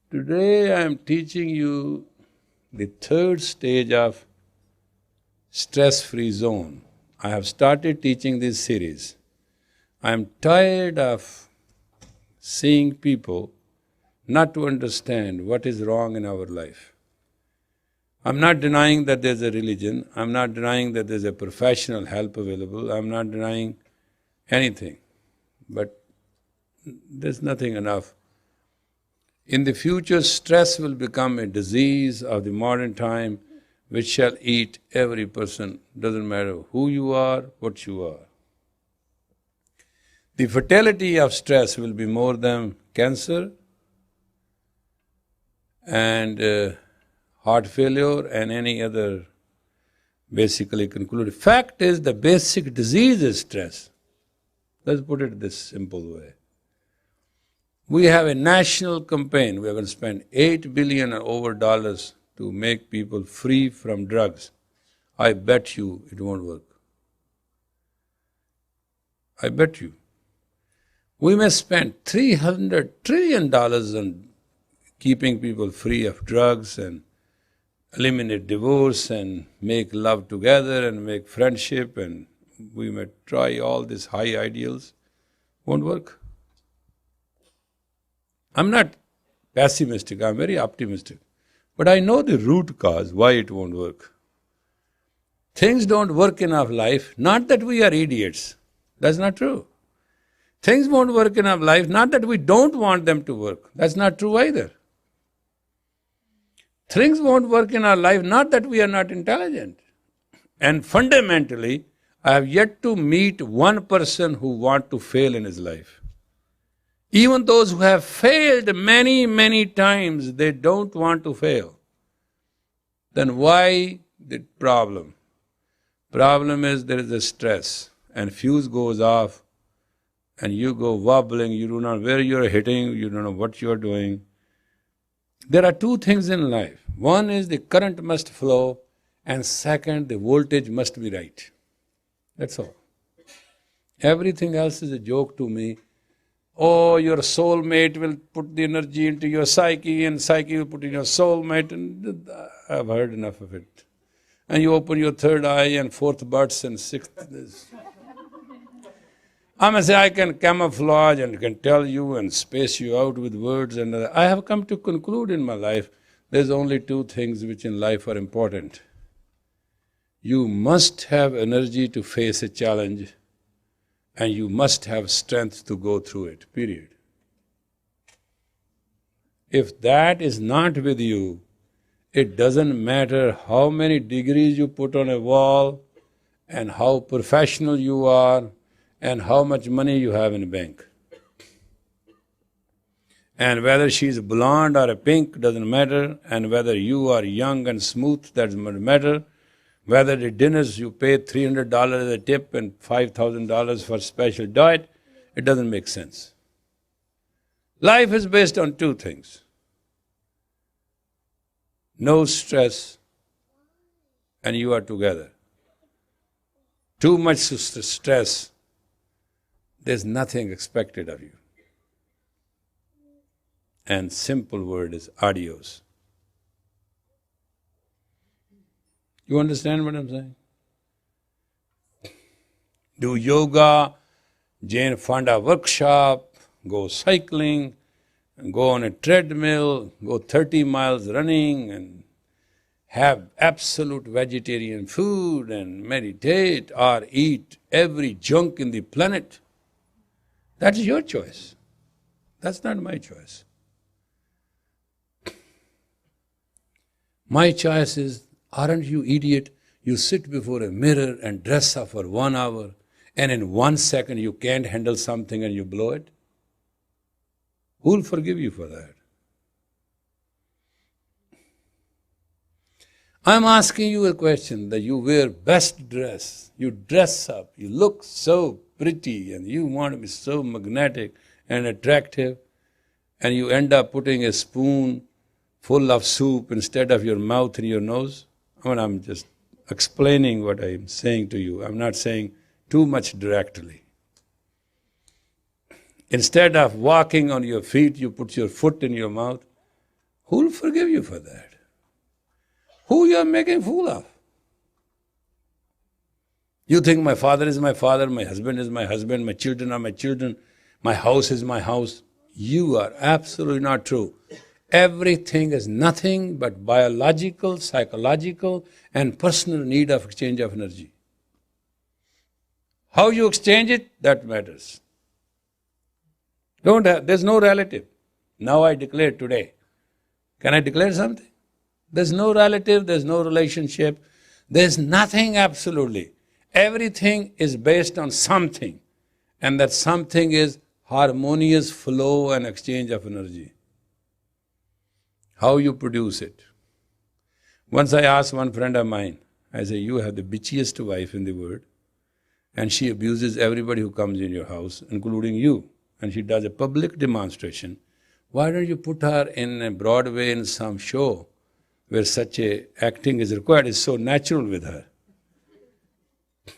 Today I am teaching you the third stage of stress-free zone. I have started teaching this series. I am tired of seeing people not to understand what is wrong in our life. I'm not denying that there's a religion, I'm not denying that there's a professional help available, I'm not denying anything, but there's nothing enough. In the future, stress will become a disease of the modern time which shall eat every person, doesn't matter who you are, what you are. The fatality of stress will be more than cancer and heart failure and any other basically concluded. Fact is, the basic disease is stress. Let's put it this simple way. We have a national campaign. We are going to spend $8 billion or over dollars to make people free from drugs. I bet you it won't work. I bet you. We may spend $300 trillion on keeping people free of drugs and eliminate divorce and make love together and make friendship, and we may try all these high ideals. Won't work. I'm not pessimistic, I'm very optimistic. But I know the root cause why it won't work. Things don't work in our life, not that we are idiots. That's not true. Things won't work in our life, not that we don't want them to work. That's not true either. Things won't work in our life, not that we are not intelligent. And fundamentally, I have yet to meet one person who wants to fail in his life. Even those who have failed many, many times, they don't want to fail. Then why the problem? Problem is there is a stress and fuse goes off and you go wobbling, you don't know where you're hitting, you don't know what you're doing. There are two things in life. One is the current must flow, and second, the voltage must be right. That's all. Everything else is a joke to me. Oh, your soulmate will put the energy into your psyche and psyche will put in your soulmate, and I've heard enough of it. And you open your third eye and fourth buds and sixth this. I must say I can camouflage and can tell you and space you out with words, and I have come to conclude in my life there's only two things which in life are important. You must have energy to face a challenge, and you must have strength to go through it, period. If that is not with you, it doesn't matter how many degrees you put on a wall and how professional you are and how much money you have in the bank. And whether she's blonde or a pink doesn't matter, and whether you are young and smooth doesn't matter, whether the dinners you pay $300 as a tip and $5,000 for special diet, it doesn't make sense. Life is based on two things. No stress, and you are together. Too much stress, there's nothing expected of you. And simple word is adios. You understand what I'm saying? Do yoga, fund a workshop, go cycling, and go on a treadmill, go 30 miles running, and have absolute vegetarian food and meditate or eat every junk in the planet. That's your choice. That's not my choice. My choice is, aren't you idiot? You sit before a mirror and dress up for 1 hour, and in 1 second you can't handle something and you blow it? Who'll forgive you for that? I'm asking you a question that you wear best dress, you dress up, you look so pretty and you want to be so magnetic and attractive, and you end up putting a spoon full of soup instead of your mouth and your nose. I mean, I'm just explaining what I'm saying to you. I'm not saying too much directly. Instead of walking on your feet, you put your foot in your mouth. Who will forgive you for that? Who you are making fool of? You think my father is my father, my husband is my husband, my children are my children, my house is my house. You are absolutely not true. Everything is nothing but biological, psychological, and personal need of exchange of energy. How you exchange it, that matters. There's no relative. Now I declare today. Can I declare something? There's no relative, there's no relationship, there's nothing absolutely. Everything is based on something, and that something is harmonious flow and exchange of energy. How you produce it. Once I asked one friend of mine, I said, you have the bitchiest wife in the world, and she abuses everybody who comes in your house, including you, and she does a public demonstration. Why don't you put her in a Broadway in some show where such a acting is required? It's so natural with her.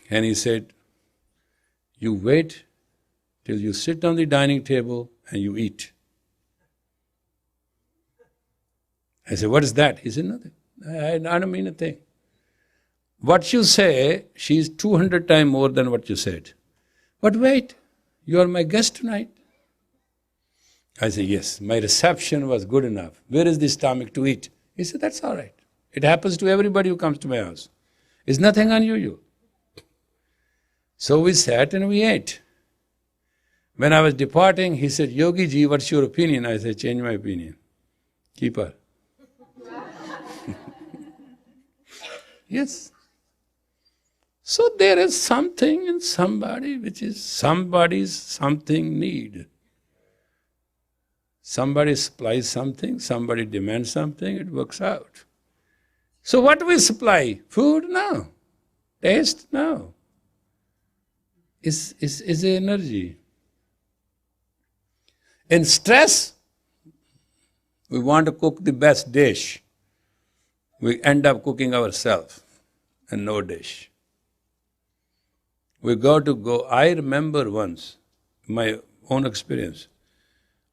And he said, you wait till you sit on the dining table and you eat. I said, what is that? He said, nothing. I don't mean a thing. What you say, she's 200 times more than what you said. But wait, you are my guest tonight. I said, yes, my reception was good enough. Where is the stomach to eat? He said, that's all right. It happens to everybody who comes to my house. It's nothing unusual. So we sat and we ate. When I was departing, he said, Yogi ji, what's your opinion? I said, change my opinion. Keep her. Yes. So there is something in somebody which is somebody's something need. Somebody supplies something, somebody demands something, it works out. So what do we supply? Food? No. Taste? No. Is the energy. In stress, we want to cook the best dish. We end up cooking ourselves and no dish. I remember once, my own experience,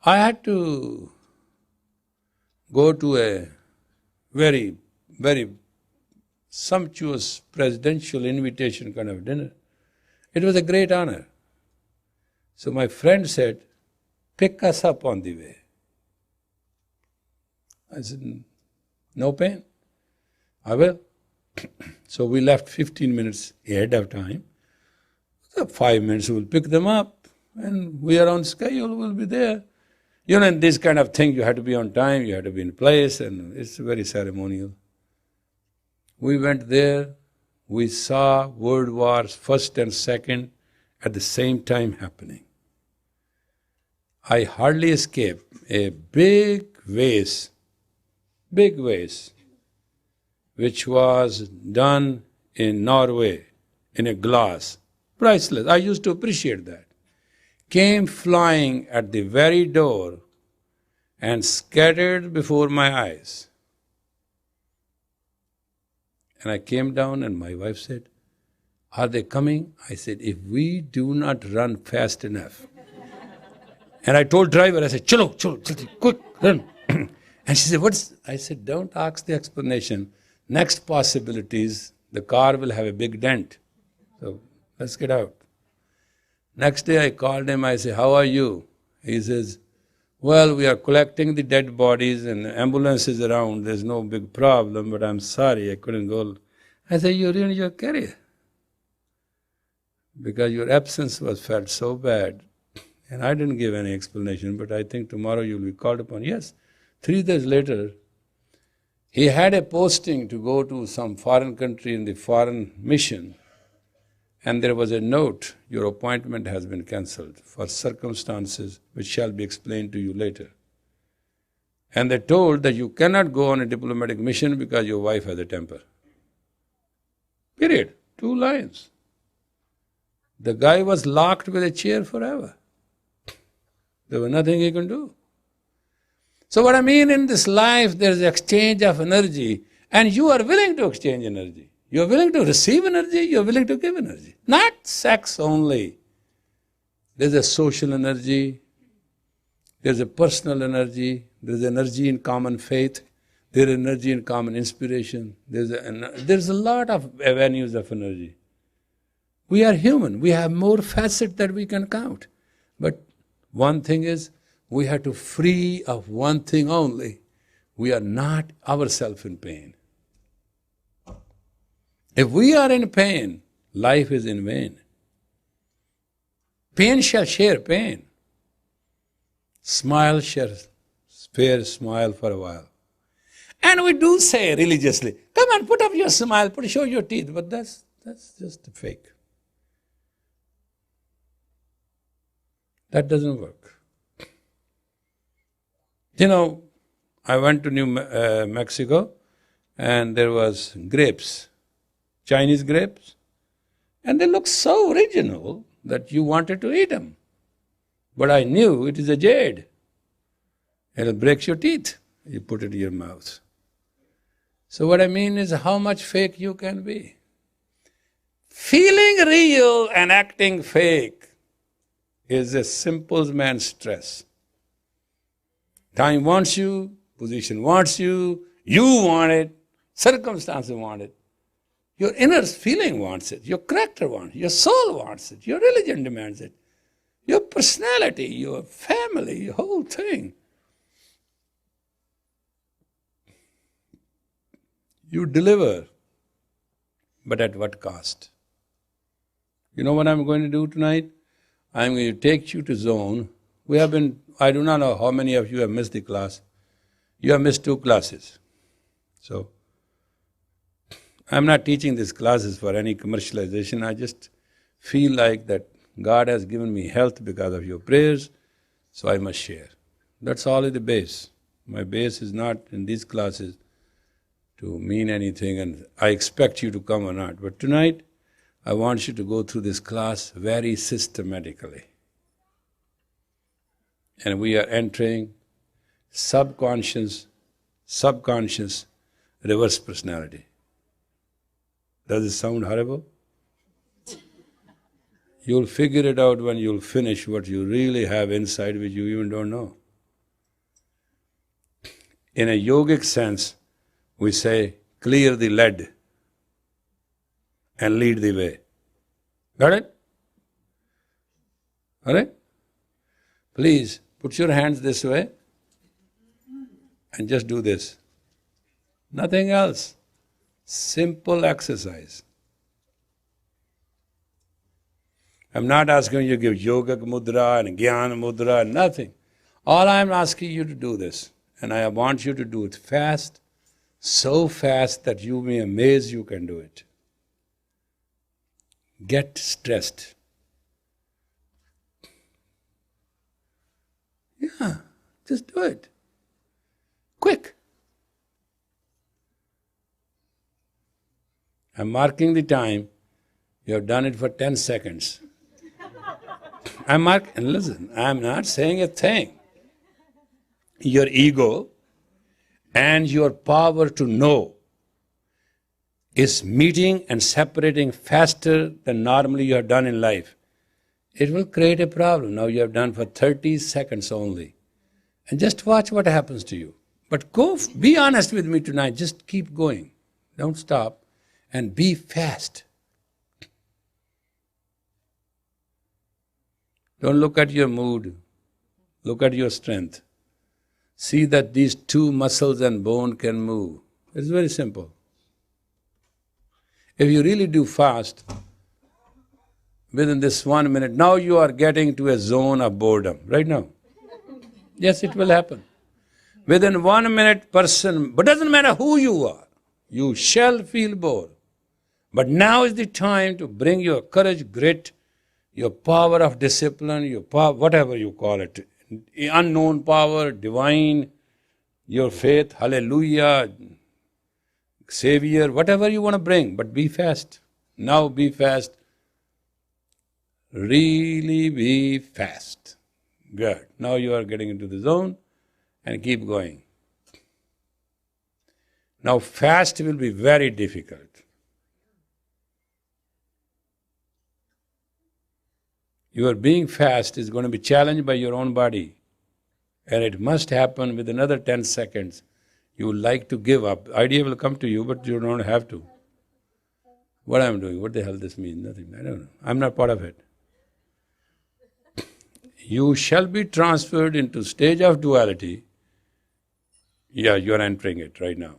I had to go to a very, very sumptuous presidential invitation kind of dinner. It was a great honor. So my friend said, pick us up on the way. I said, no pain. I will. So we left 15 minutes ahead of time. So 5 minutes we'll pick them up and we are on schedule, we'll be there. You know, in this kind of thing, you have to be on time, you have to be in place, and it's very ceremonial. We went there, we saw World Wars First and Second at the same time happening. I hardly escaped a big vase, which was done in Norway, in a glass, priceless. I used to appreciate that. Came flying at the very door and scattered before my eyes. And I came down and my wife said, are they coming? I said, if we do not run fast enough. And I told driver, I said, chalo, quick, run. And she said, what's? I said, don't ask the explanation. Next possibilities, the car will have a big dent. So let's get out. Next day I called him, I said, how are you? He says, well, we are collecting the dead bodies and the ambulance is around, there's no big problem, but I'm sorry, I couldn't go. I said, you ruined your career. Because your absence was felt so bad. And I didn't give any explanation, but I think tomorrow you'll be called upon. Yes, 3 days later, he had a posting to go to some foreign country in the foreign mission. And there was a note, your appointment has been cancelled for circumstances which shall be explained to you later. And they told that you cannot go on a diplomatic mission because your wife has a temper. Period. 2 lines. The guy was locked with a chair forever. There was nothing he could do. So what I mean, in this life, there is exchange of energy, and you are willing to exchange energy. You are willing to receive energy, you are willing to give energy. Not sex only. There's a social energy, there's a personal energy, There is energy in common faith. There is energy in common inspiration. There's a lot of avenues of energy. We are human. We have more facets that we can count. But one thing is, we have to free of one thing only. We are not ourselves in pain. If we are in pain, life is in vain. Pain shall share pain. Smile shall spare smile for a while. And we do say religiously, come on, put up your smile, show your teeth. But that's just a fake. That doesn't work. You know, I went to New Mexico and there was grapes, Chinese grapes, and they looked so original that you wanted to eat them. But I knew it is a jade. It'll break your teeth. You put it in your mouth. So what I mean is how much fake you can be. Feeling real and acting fake is a simple man's stress. Time wants you, position wants you, you want it, circumstances want it. Your inner feeling wants it, your character wants it, your soul wants it, your religion demands it, your personality, your family, your whole thing. You deliver, but at what cost? You know what I'm going to do tonight? I'm going to take you to zone. I do not know how many of you have missed the class. You have missed 2 classes. So, I'm not teaching these classes for any commercialization. I just feel like that God has given me health because of your prayers, so I must share. That's all is the base. My base is not in these classes to mean anything, and I expect you to come or not. But tonight, I want you to go through this class very systematically. And we are entering subconscious reverse personality. Does it sound horrible? You'll figure it out when you'll finish what you really have inside which you even don't know. In a yogic sense, we say, clear the lead and lead the way. Got it? All right? Please, put your hands this way and just do this. Nothing else. Simple exercise. I'm not asking you to give yogic mudra and jnana mudra, nothing. All I'm asking you to do this, and I want you to do it fast, so fast that you may amaze you can do it. Get stressed. Yeah, just do it. Quick. I'm marking the time. You have done it for 10 seconds. And listen, I'm not saying a thing. Your ego and your power to know is meeting and separating faster than normally you have done in life. It will create a problem. Now you have done for 30 seconds only. And just watch what happens to you. But be honest with me tonight. Just keep going. Don't stop. And be fast. Don't look at your mood. Look at your strength. See that these 2 muscles and bone can move. It's very simple. If you really do fast, within this 1 minute, now you are getting to a zone of boredom, right now. Yes, it will happen. Within 1 minute, person, but doesn't matter who you are, you shall feel bored. But now is the time to bring your courage, grit, your power of discipline, your power, whatever you call it, unknown power, divine, your faith, hallelujah, savior, whatever you want to bring, but be fast. Now be fast. Really be fast. Good. Now you are getting into the zone and keep going. Now fast will be very difficult. Your being fast is going to be challenged by your own body. And it must happen with another 10 seconds. You would like to give up. Idea will come to you, but you don't have to. What I'm doing, what the hell this means? Nothing. I don't know. I'm not part of it. You shall be transferred into stage of duality. Yeah, you're entering it right now.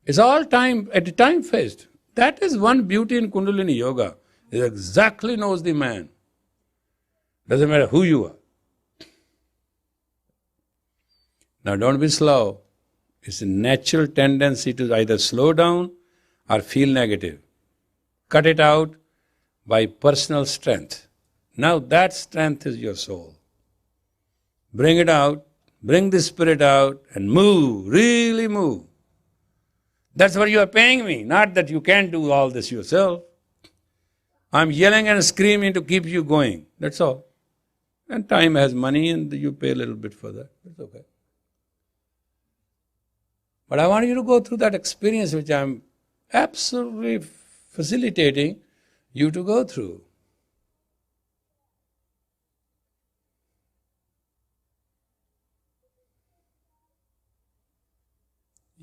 It's all time, at a time phased. That is one beauty in Kundalini Yoga. It exactly knows the man. Doesn't matter who you are. Now don't be slow. It's a natural tendency to either slow down or feel negative. Cut it out by personal strength. Now that strength is your soul. Bring it out, bring the spirit out and move, really move. That's what you are paying me, not that you can't do all this yourself. I'm yelling and screaming to keep you going, that's all. And time has money and you pay a little bit for that, that's okay. But I want you to go through that experience which I'm absolutely facilitating you to go through.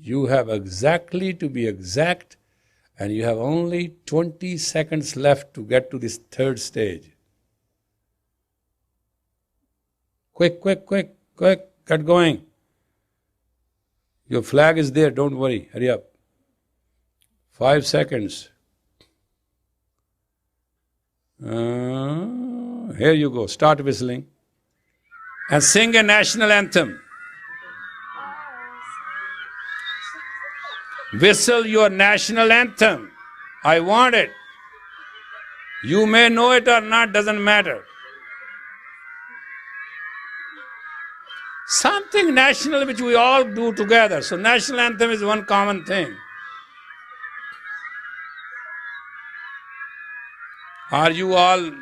You have exactly to be exact, and you have only 20 seconds left to get to this third stage. Quick, get going. Your flag is there, don't worry, hurry up. 5 seconds. Here you go, start whistling. And sing a national anthem. Whistle your national anthem. I want it. You may know it or not, doesn't matter. Something national which we all do together. So national anthem is one common thing. Are you all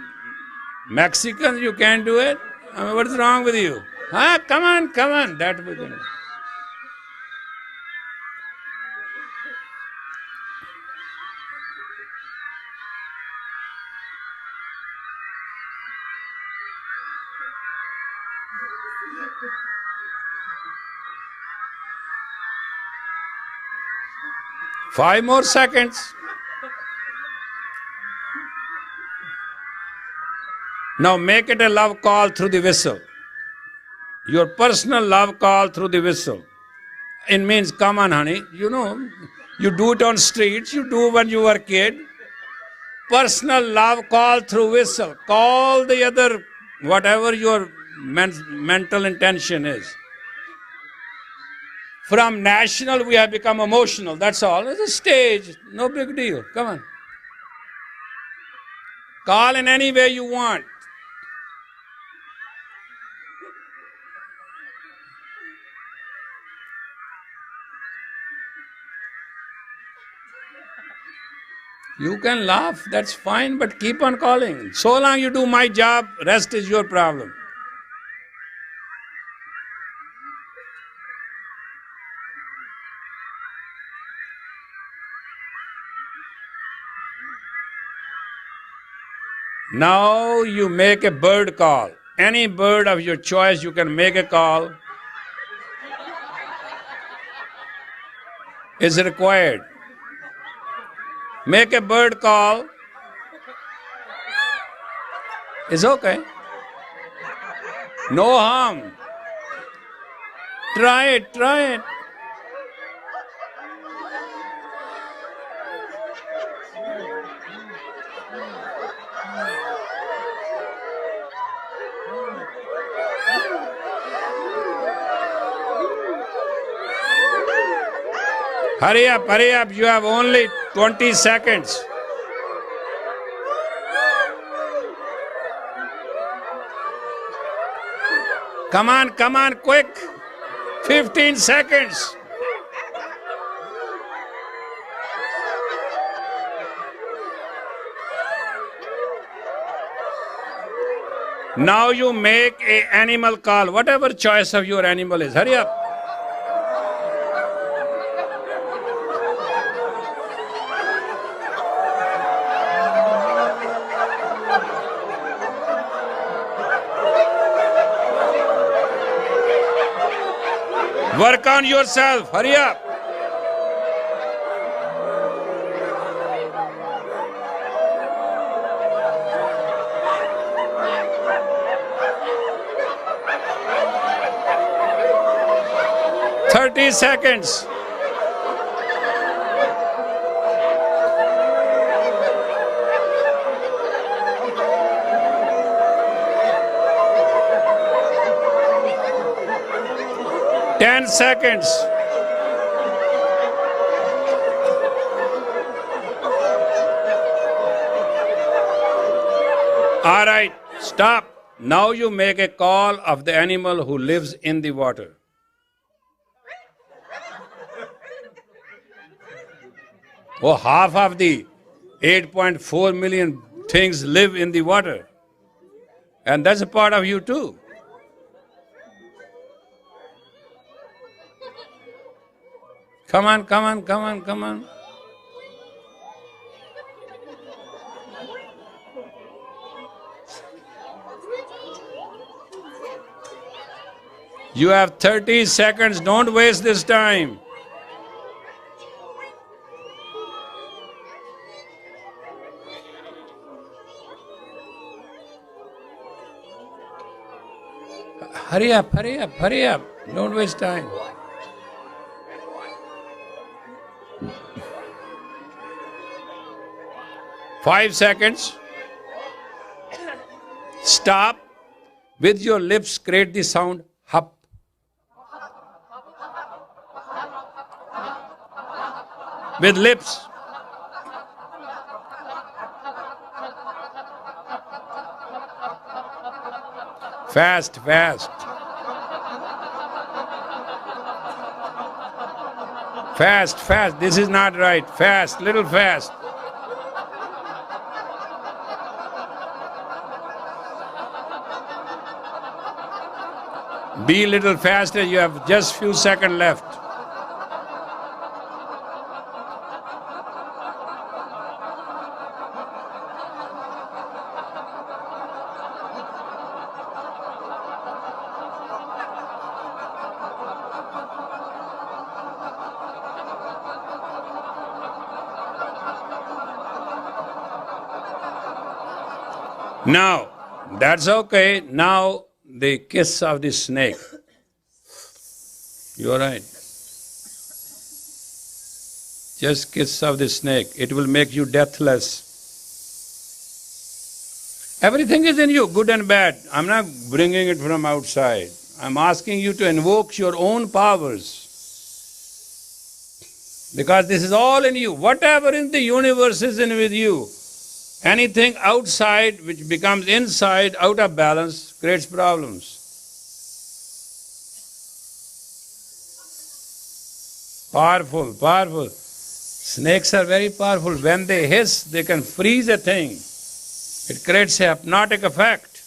Mexicans? You can't do it? I mean, what's wrong with you? Come on. That we can. Five more seconds. Now make it a love call through the whistle. Your personal love call through the whistle. It means, come on honey, you know, you do it on streets, you do when you were a kid. Personal love call through whistle. Call the other, whatever your mental intention is. From national we have become emotional, that's all. It's a stage, no big deal, come on. Call in any way you want. You can laugh, that's fine, but keep on calling. So long you do my job, rest is your problem. Now you make a bird call. Any bird of your choice, you can make a call. Is required. Make a bird call. It's okay. No harm. Try it. Hurry up, you have only 20 seconds. Come on, quick. 15 seconds. Now you make an animal call, whatever choice of your animal is. Hurry up. Work on yourself. Hurry up. "30 seconds. "10 seconds. All right, stop. Now you make a call of the animal who lives in the water. Oh, half of the 8.4 million things live in the water. And that's a part of you too. Come on, come on, come on, come on. You have 30 seconds. Don't waste this time. Hurry up, hurry up, hurry up. Don't waste time. Five seconds. Stop. With your lips, create the sound hup. With lips. Fast, fast. Fast, fast. This is not right. Fast, little fast. Be a little faster. You have just few seconds left. Now, that's okay. Now, the kiss of the snake. You're right. Just kiss of the snake. It will make you deathless. Everything is in you, good and bad. I'm not bringing it from outside. I'm asking you to invoke your own powers. Because this is all in you. Whatever in the universe is in with you. Anything outside which becomes inside, out of balance, creates problems. Powerful, powerful. Snakes are very powerful. When they hiss, they can freeze a thing. It creates a hypnotic effect.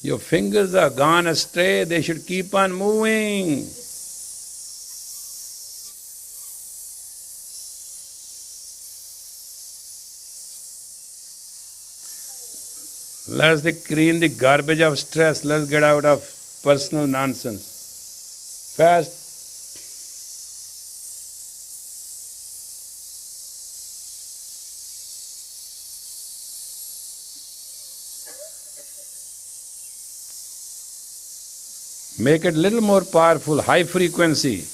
Your fingers are gone astray. They should keep on moving. Let's clean the garbage of stress. Let's get out of personal nonsense. Fast. Make it a little more powerful, high frequency.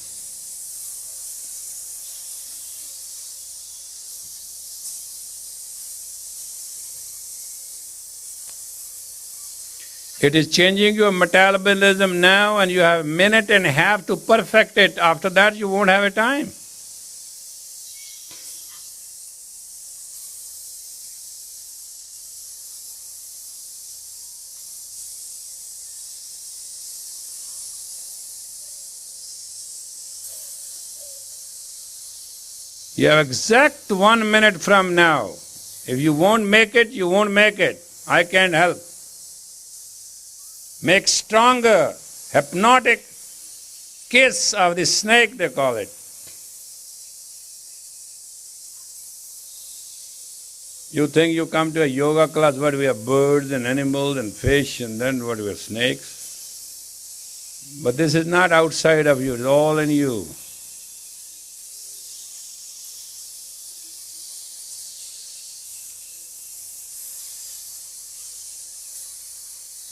It is changing your metabolism now, and you have a minute and a half to perfect it. After that, you won't have a time. You have exact 1 minute from now. If you won't make it, you won't make it. I can't help. Make stronger, hypnotic kiss of the snake, they call it. You think you come to a yoga class, what we have birds and animals and fish, and then what we have snakes? But this is not outside of you, it's all in you.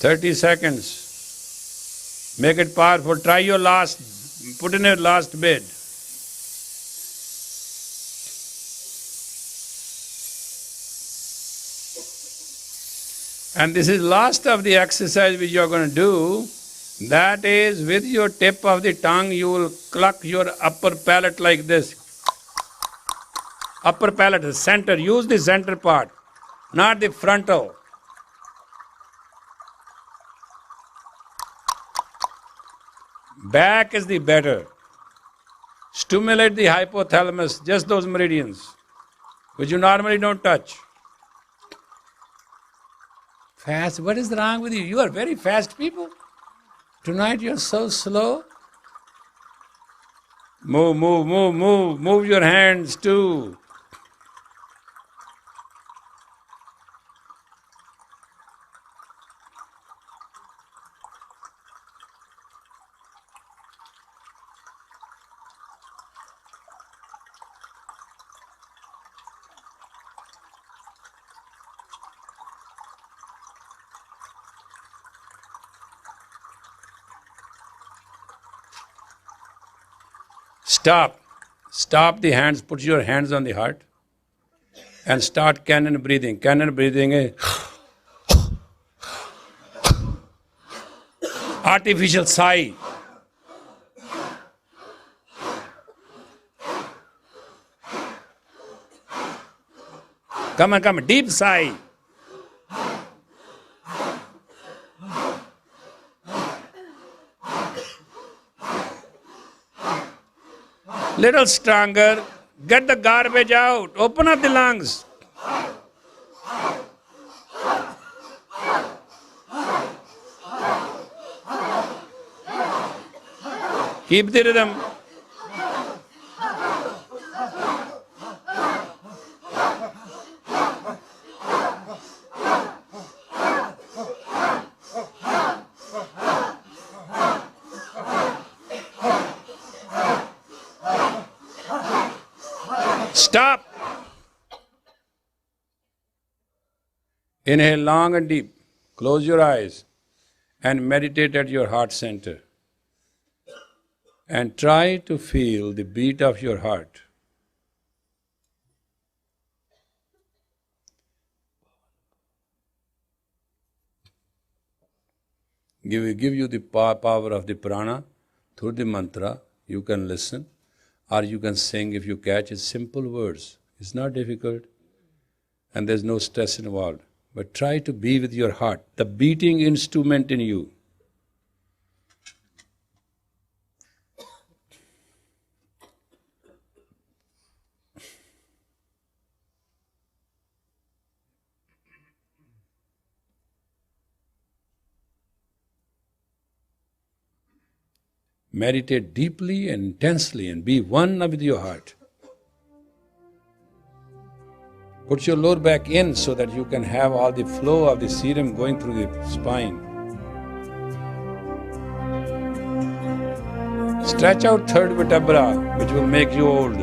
"30 seconds. Make it powerful. Try your last, put in your last bid. And this is last of the exercise which you are going to do. That is, with your tip of the tongue, you will cluck your upper palate like this. Upper palate, the center. Use the center part, not the frontal. Back is the better. Stimulate the hypothalamus, just those meridians, which you normally don't touch. Fast, what is wrong with you? You are very fast people. Tonight you are so slow. Move, move, move, move. Move your hands too. Stop. Stop the hands. Put your hands on the heart. And start cannon breathing. Cannon breathing is artificial sigh. Come on, come on. Deep sigh. Little stronger. Get the garbage out. Open up the lungs. Keep the rhythm. Stop. Inhale long and deep. Close your eyes and meditate at your heart center. And try to feel the beat of your heart. Give you the power of the prana through the mantra. You can listen. Or you can sing if you catch. It's simple words. It's not difficult. And there's no stress involved. But try to be with your heart, the beating instrument in you. Meditate deeply and intensely and be one with your heart. Put your lower back in so that you can have all the flow of the serum going through the spine. Stretch out third vertebra, which will make you old.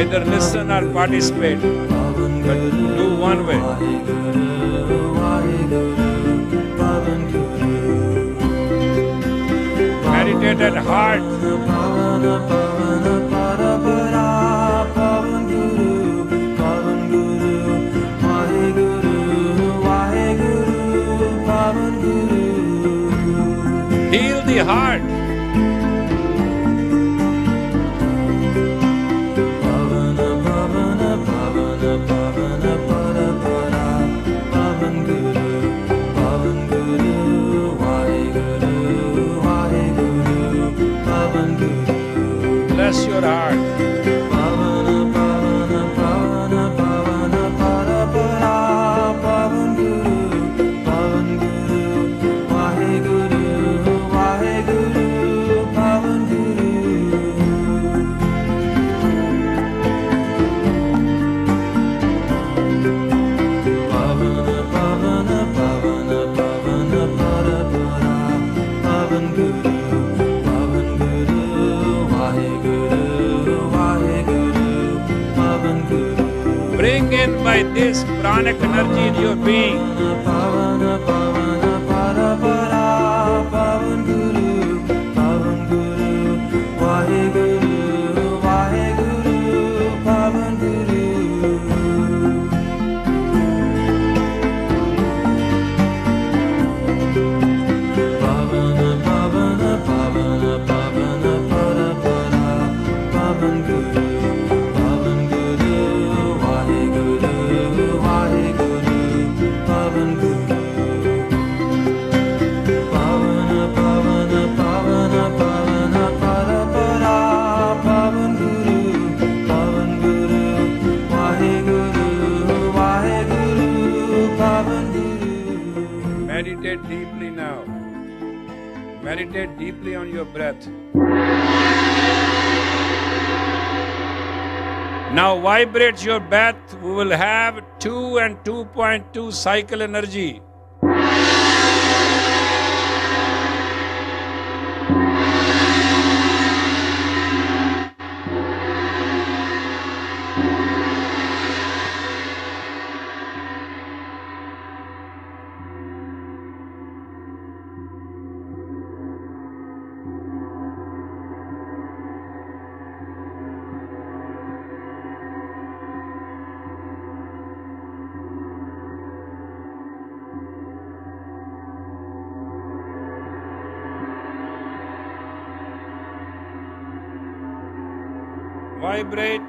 Either listen or participate, but do one way. activated heart. Heal the heart. Bless your heart. Bring in by this pranic energy in your being. Meditate deeply now. Meditate deeply on your breath. Now vibrate your breath. We will have 2 and 2.2 cycle energy. Vibrate.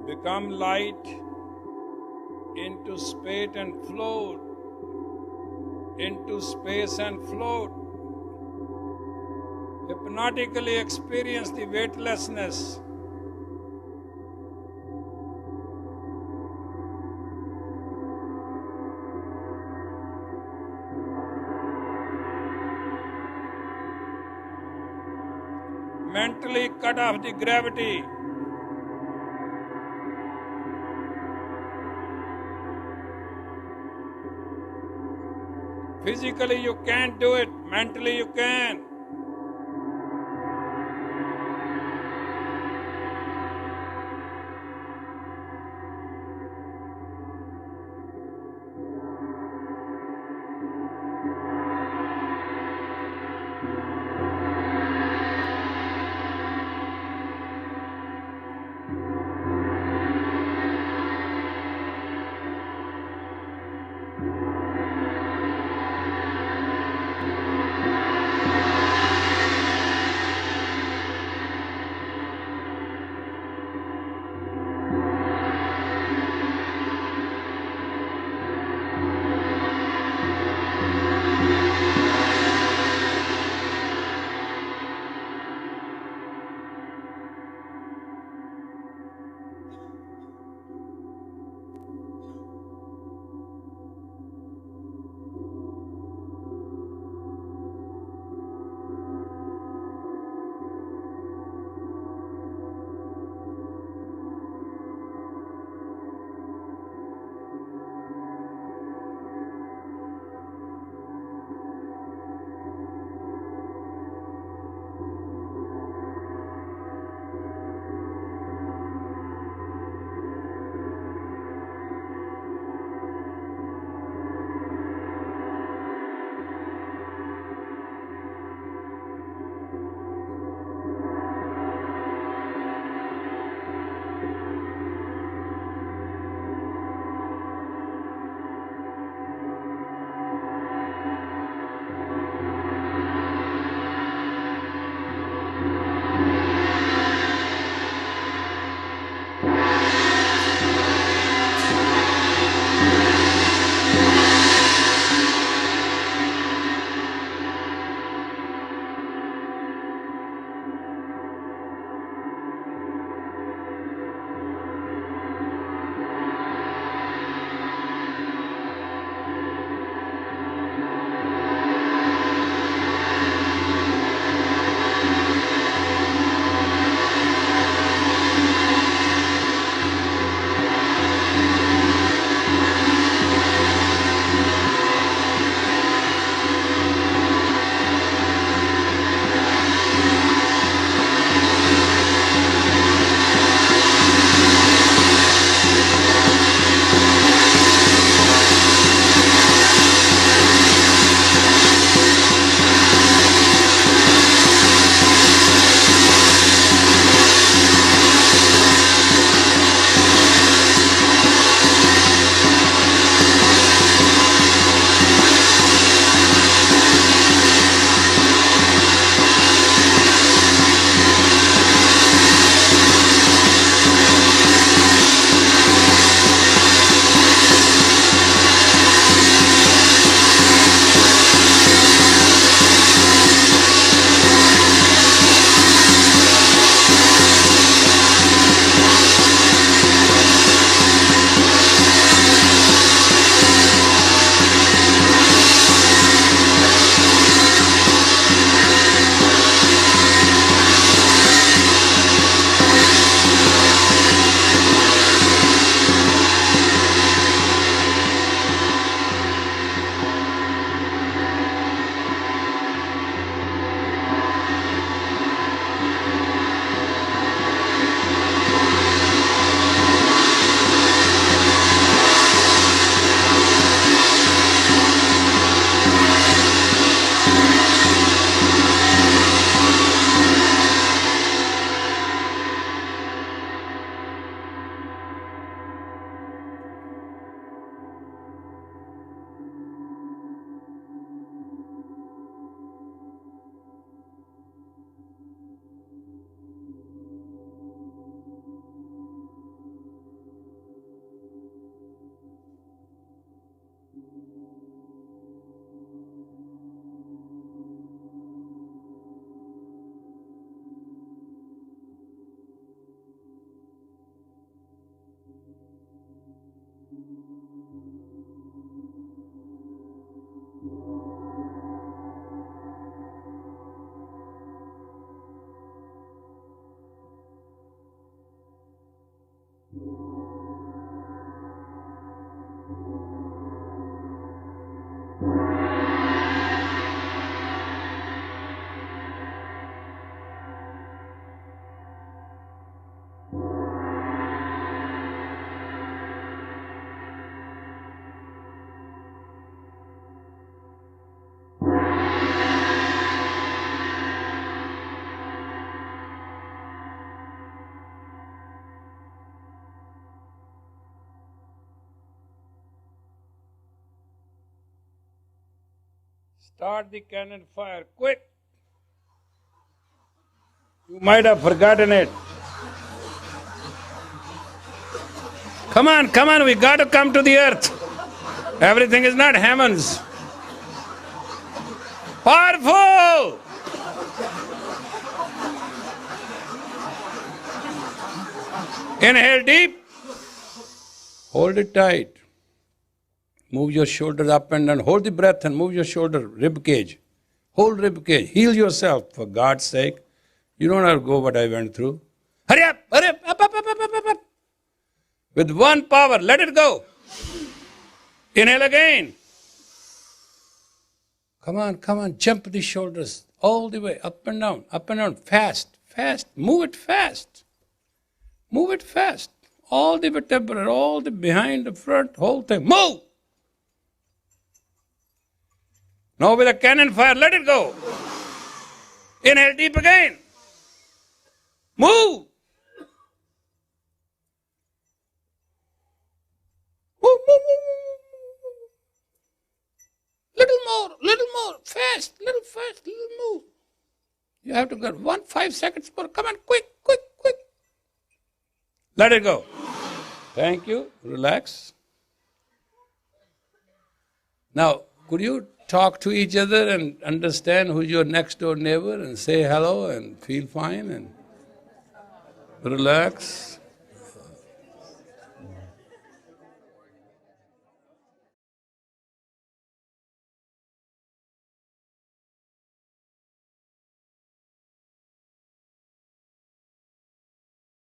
become light into space and float, into space and float. Hypnotically experience the weightlessness. Mentally cut off the gravity. Physically you can't do it, mentally you can. Start the cannon fire, quick. You might have forgotten it. Come on, we got to come to the earth. Everything is not heavens. Powerful! Inhale deep. Hold it tight. Move your shoulders up and down. Hold the breath and move your shoulder, rib cage. Hold rib cage. Heal yourself, for God's sake. You don't have to go what I went through. Hurry up, up. With one power, let it go. Inhale again. Come on, jump the shoulders all the way, up and down, fast. Move it fast. All the vertebrae, all the behind, the front, whole thing. Move! Now with a cannon fire, let it go. Inhale deep again. Move! Move. Little more. Fast, little move. You have to go 5 seconds more. Come on, quick. Let it go. Thank you. Relax. Now, could you talk to each other and understand who's your next door neighbor and say hello and feel fine and relax?